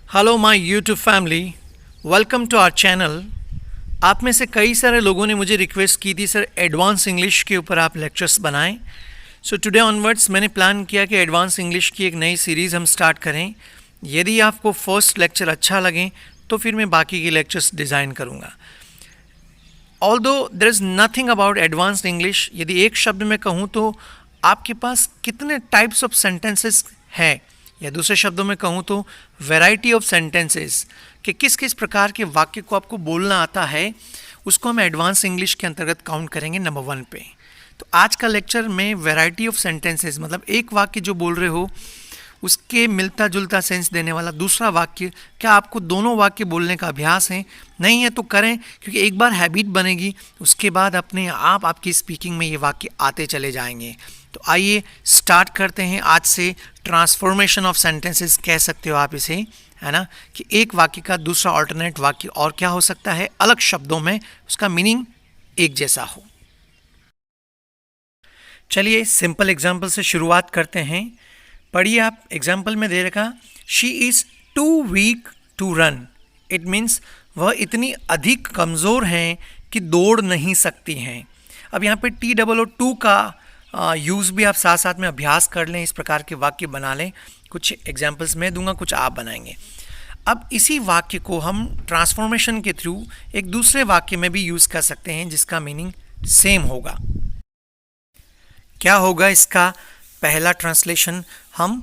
Hello my YouTube family, welcome to our channel. आप में से कई सारे लोगों ने मुझे रिक्वेस्ट की थी सर एडवांस इंग्लिश के ऊपर आप लेक्चर्स बनाएं। सो टुडे ऑनवर्ड्स मैंने प्लान किया कि एडवांस इंग्लिश की एक नई सीरीज़ हम स्टार्ट करें। यदि आपको फर्स्ट लेक्चर अच्छा लगे तो फिर मैं बाकी के लेक्चर्स डिज़ाइन करूँगा। Although there is nothing about advanced English, यदि एक शब्द में कहूँ तो आपके पास कितने टाइप्स ऑफ सेंटेंसेस हैं, या दूसरे शब्दों में कहूँ तो वैरायटी ऑफ सेंटेंसेस कि किस किस प्रकार के वाक्य को आपको बोलना आता है, उसको हम एडवांस इंग्लिश के अंतर्गत काउंट करेंगे नंबर 1 पे। तो आज का लेक्चर में वैरायटी ऑफ सेंटेंसेस मतलब एक वाक्य जो बोल रहे हो उसके मिलता जुलता सेंस देने वाला दूसरा वाक्य, क्या आपको दोनों वाक्य बोलने का अभ्यास है? नहीं है तो करें, क्योंकि एक बार हैबिट बनेगी उसके बाद अपने आप आपकी स्पीकिंग में ये वाक्य आते चले जाएंगे। तो आइए स्टार्ट करते हैं आज से। ट्रांसफॉर्मेशन ऑफ सेंटेंसेस कह सकते हो आप इसे, है ना, कि एक वाक्य का दूसरा ऑल्टरनेट वाक्य और क्या हो सकता है, अलग शब्दों में उसका मीनिंग एक जैसा हो। चलिए सिंपल एग्जाम्पल से शुरुआत करते हैं। पढ़िए आप, एग्जाम्पल में दे रखा, she is too weak to run. It means वह इतनी अधिक कमज़ोर हैं कि दौड़ नहीं सकती हैं। अब यहाँ पे TOO का यूज़ भी आप साथ साथ में अभ्यास कर लें, इस प्रकार के वाक्य बना लें। कुछ एग्जाम्पल्स मैं दूंगा, कुछ आप बनाएंगे। अब इसी वाक्य को हम ट्रांसफॉर्मेशन के थ्रू एक दूसरे वाक्य में भी यूज़ कर सकते हैं जिसका मीनिंग सेम होगा। क्या होगा इसका पहला ट्रांसलेशन? हम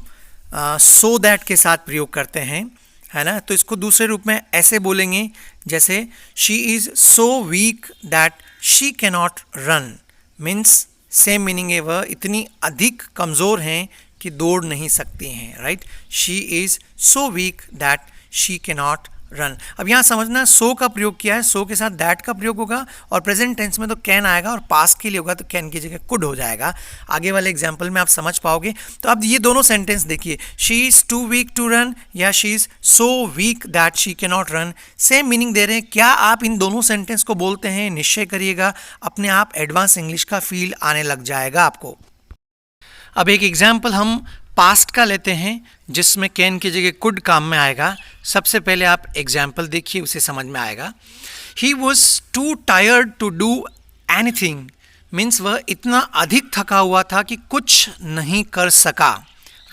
सो दैट के साथ प्रयोग करते हैं, है ना। तो इसको दूसरे रूप में ऐसे बोलेंगे जैसे she is so weak that she cannot run. Means same meaning है, वह इतनी अधिक कमज़ोर हैं कि दौड़ नहीं सकती हैं, right. She is so weak that she cannot run. अब यहाँ समझना, सो का प्रयोग किया है, सो के साथ दैट का प्रयोग होगा और प्रेजेंट टेंस में तो कैन आएगा और पास्ट के लिए होगा तो कैन की जगह कुड हो जाएगा। आगे वाले एग्जाम्पल में आप समझ पाओगे। तो अब ये दोनों सेंटेंस देखिए, she is too weak to run या she is so weak that she can not run, same meaning दे रहे हैं। क्या आप इन दोनों सेंटेंस को बोलते हैं? निश्चय करिएगा, अपने आप एडवांस इंग्लिश का फील आने लग जाएगा आपको। अब एक एग्जाम्पल हम पास्ट का लेते हैं जिसमें कैन की जगह कुड काम में आएगा। सबसे पहले आप एग्जाम्पल देखिए, उसे समझ में आएगा। He was too tired to do anything. Means वह इतना अधिक थका हुआ था कि कुछ नहीं कर सका,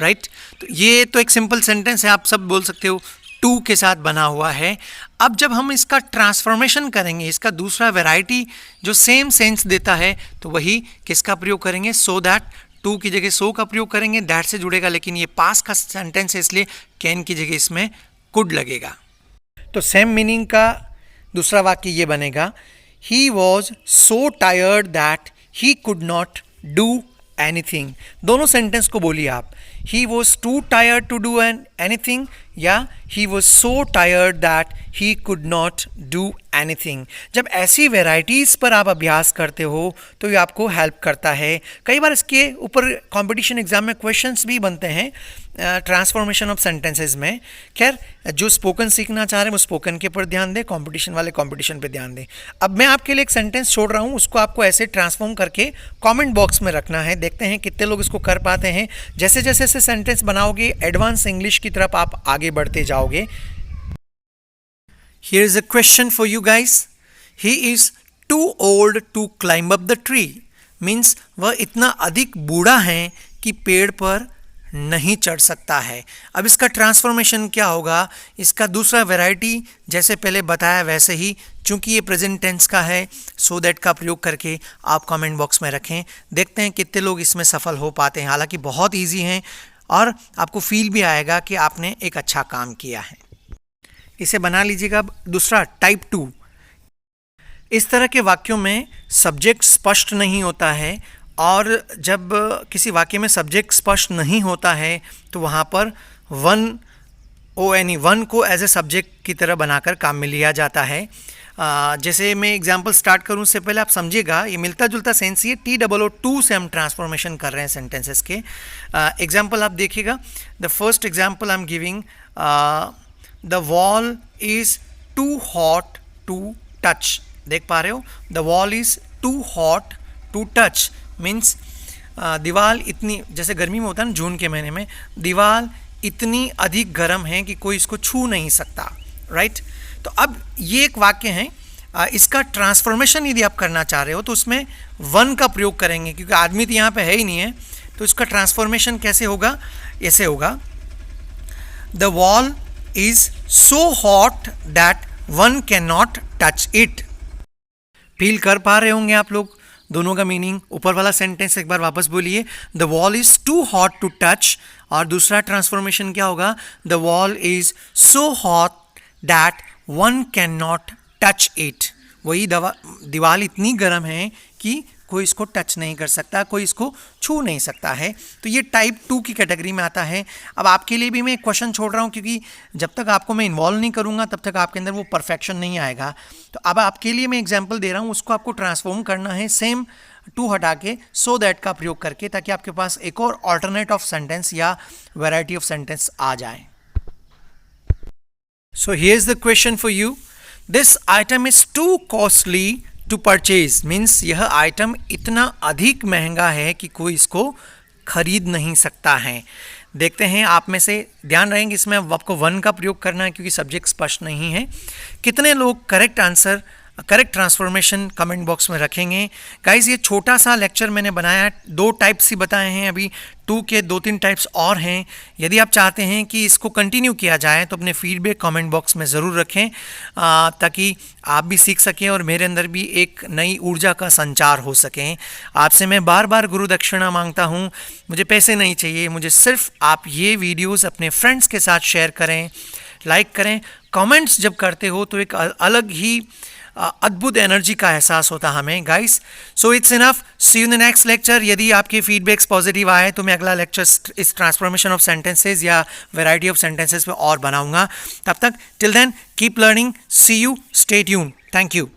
राइट। तो ये तो एक सिंपल सेंटेंस है, आप सब बोल सकते हो, टू के साथ बना हुआ है। अब जब हम इसका ट्रांसफॉर्मेशन करेंगे, इसका दूसरा वैरायटी जो सेम सेंस देता है, तो वही किसका प्रयोग करेंगे? So that. टू की जगह सो का प्रयोग करेंगे, दैट से जुड़ेगा, लेकिन ये पास्ट का सेंटेंस है इसलिए कैन की जगह इसमें कुड लगेगा। तो सेम मीनिंग का दूसरा वाक्य ये बनेगा, he was so tired that he could not do anything. दोनों सेंटेंस को बोलिए आप, he was too tired to do anything या he was so tired that he could not do anything. जब ऐसी वेराइटीज़ पर आप अभ्यास करते हो तो ये आपको हेल्प करता है। कई बार इसके ऊपर कंपटीशन एग्जाम में क्वेश्चंस भी बनते हैं ट्रांसफॉर्मेशन ऑफ सेंटेंसेस में। खैर, जो स्पोकन सीखना चाह रहे हैं वो स्पोकन के ऊपर ध्यान दें, कंपटीशन वाले कंपटीशन पे ध्यान दें। अब मैं आपके लिए एक सेंटेंस छोड़ रहा हूँ, उसको आपको ऐसे ट्रांसफॉर्म करके कमेंट बॉक्स में रखना है। देखते हैं कितने लोग इसको कर पाते हैं। जैसे जैसे ऐसे सेंटेंस बनाओगे एडवांस इंग्लिश की तरफ आप आगे बढ़ते जाओगे। Here is a question for you guys. He is too old to climb up the tree. Means वह इतना अधिक बूढ़ा है कि पेड़ पर नहीं चढ़ सकता है। अब इसका ट्रांसफॉर्मेशन क्या होगा? इसका दूसरा वैरायटी जैसे पहले बताया वैसे ही, चूंकि ये प्रेजेंट टेंस का है, सो दैट का प्रयोग करके आप कमेंट बॉक्स में रखें। देखते हैं कितने लोग इसमें सफल हो पाते हैं। हालांकि बहुत ईजी हैं और आपको फील भी आएगा कि आपने एक अच्छा काम किया है। इसे बना लीजिएगा। अब दूसरा टाइप 2, इस तरह के वाक्यों में सब्जेक्ट स्पष्ट नहीं होता है, और जब किसी वाक्य में सब्जेक्ट स्पष्ट नहीं होता है तो वहाँ पर वन को एज ए सब्जेक्ट की तरह बनाकर काम में लिया जाता है। जैसे मैं एग्जांपल स्टार्ट करूँ उससे पहले आप समझिएगा, ये मिलता जुलता सेंस ही है। TOO से हम ट्रांसफॉर्मेशन कर रहे हैं सेंटेंसेस के। एग्जांपल आप देखिएगा। The first example I am giving, the wall is too hot to touch. देख पा रहे हो, the wall is too hot to touch. Means दीवार इतनी, जैसे गर्मी में होता है ना जून के महीने में, दीवार इतनी अधिक गर्म है कि कोई इसको छू नहीं सकता, राइट। तो अब ये एक वाक्य है, इसका ट्रांसफॉर्मेशन यदि आप करना चाह रहे हो तो उसमें वन का प्रयोग करेंगे, क्योंकि आदमी तो यहाँ पे है ही नहीं है। तो इसका ट्रांसफॉर्मेशन कैसे होगा, ऐसे होगा, the wall is so hot that one can not touch it. Feel कर पा रहे होंगे आप लोग दोनों का मीनिंग। ऊपर वाला सेंटेंस एक बार वापस बोलिए, the wall is too hot to touch, और दूसरा ट्रांसफॉर्मेशन क्या होगा, the wall is so hot that one can not touch it. वही दीवार इतनी गर्म है कि कोई इसको टच नहीं कर सकता, कोई इसको छू नहीं सकता है। तो ये टाइप 2 की कैटेगरी में आता है। अब आपके लिए भी मैं एक क्वेश्चन छोड़ रहा हूँ, क्योंकि जब तक आपको मैं इन्वॉल्व नहीं करूँगा तब तक आपके अंदर वो परफेक्शन नहीं आएगा। तो अब आपके लिए मैं एग्जाम्पल दे रहा हूँ, उसको आपको ट्रांसफॉर्म करना है सेम टू हटा के सो दैट का प्रयोग करके, ताकि आपके पास एक और ऑल्टरनेट ऑफ सेंटेंस या वैरायटी ऑफ सेंटेंस आ जाए। So here is the question for you, this item is too costly to purchase, means यह आइटम इतना अधिक महंगा है कि कोई इसको खरीद नहीं सकता है। देखते हैं आप में से, ध्यान रहेंगे इसमें आपको वन का प्रयोग करना है क्योंकि सब्जेक्ट स्पष्ट नहीं है। कितने लोग correct answer, correct transformation comment box में रखेंगे। गाइस ये छोटा सा लेक्चर मैंने बनाया, 2 टाइप्स ही बताए हैं, अभी 2 के 2-3 टाइप्स और हैं। यदि आप चाहते हैं कि इसको कंटिन्यू किया जाए तो अपने फीडबैक कमेंट बॉक्स में ज़रूर रखें, ताकि आप भी सीख सकें और मेरे अंदर भी एक नई ऊर्जा का संचार हो सके। आपसे मैं बार बार गुरु दक्षिणा मांगता हूँ, मुझे पैसे नहीं चाहिए, मुझे सिर्फ आप ये वीडियोज़ अपने फ्रेंड्स के साथ शेयर करें, लाइक करें। कमेंट्स जब करते हो तो एक अलग ही अद्भुत एनर्जी का एहसास होता हमें guys. So it's enough, see you in the next lecture. यदि आपके फीडबैक्स पॉजिटिव आए तो मैं अगला लेक्चर इस ट्रांसफॉर्मेशन ऑफ सेंटेंसेस या वैरायटी ऑफ सेंटेंसेस पे और बनाऊंगा। तब तक till then keep learning, see you, stay tuned, thank you.